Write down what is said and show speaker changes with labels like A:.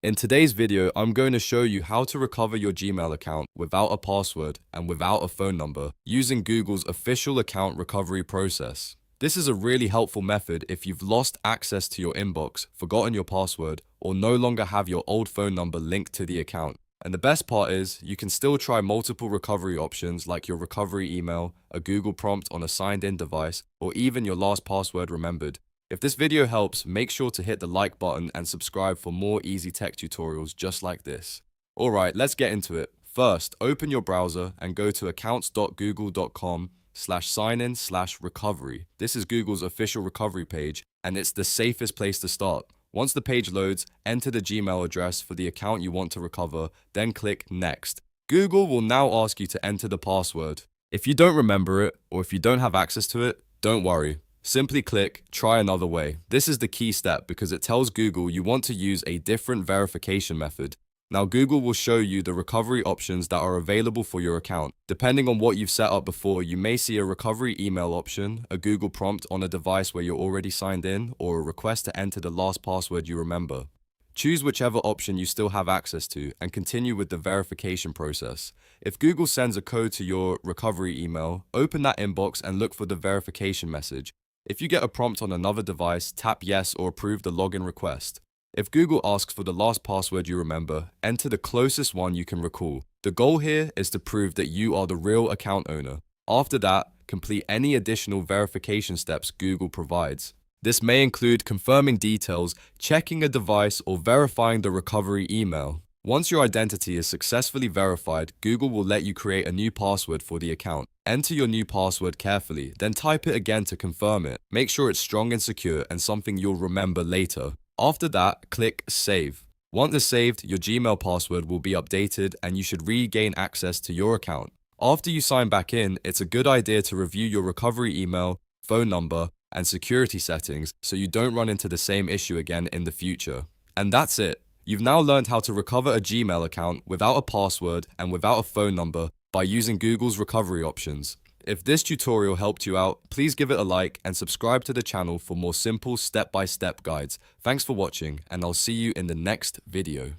A: In today's video, I'm going to show you how to recover your Gmail account without a password and without a phone number using Google's official account recovery process. This is a really helpful method if you've lost access to your inbox, forgotten your password, or no longer have your old phone number linked to the account. And the best part is, you can still try multiple recovery options like your recovery email, a Google prompt on a signed-in device, or even your last password remembered. If this video helps, make sure to hit the like button and subscribe for more easy tech tutorials just like this. Alright, let's get into it. First, open your browser and go to accounts.google.com/signin/recovery. This is Google's official recovery page, and it's the safest place to start. Once the page loads, enter the Gmail address for the account you want to recover, then click Next. Google will now ask you to enter the password. If you don't remember it, or if you don't have access to it, don't worry. Simply click Try Another Way. This is the key step because it tells Google you want to use a different verification method. Now Google will show you the recovery options that are available for your account. Depending on what you've set up before, you may see a recovery email option, a Google prompt on a device where you're already signed in, or a request to enter the last password you remember. Choose whichever option you still have access to and continue with the verification process. If Google sends a code to your recovery email, open that inbox and look for the verification message. If you get a prompt on another device, tap yes or approve the login request. If Google asks for the last password you remember, enter the closest one you can recall. The goal here is to prove that you are the real account owner. After that, complete any additional verification steps Google provides. This may include confirming details, checking a device, or verifying the recovery email. Once your identity is successfully verified, Google will let you create a new password for the account. Enter your new password carefully, then type it again to confirm it. Make sure it's strong and secure and something you'll remember later. After that, click Save. Once it's saved, your Gmail password will be updated and you should regain access to your account. After you sign back in, it's a good idea to review your recovery email, phone number, and security settings so you don't run into the same issue again in the future. And that's it. You've now learned how to recover a Gmail account without a password and without a phone number by using Google's recovery options. If this tutorial helped you out, please give it a like and subscribe to the channel for more simple step-by-step guides. Thanks for watching, and I'll see you in the next video.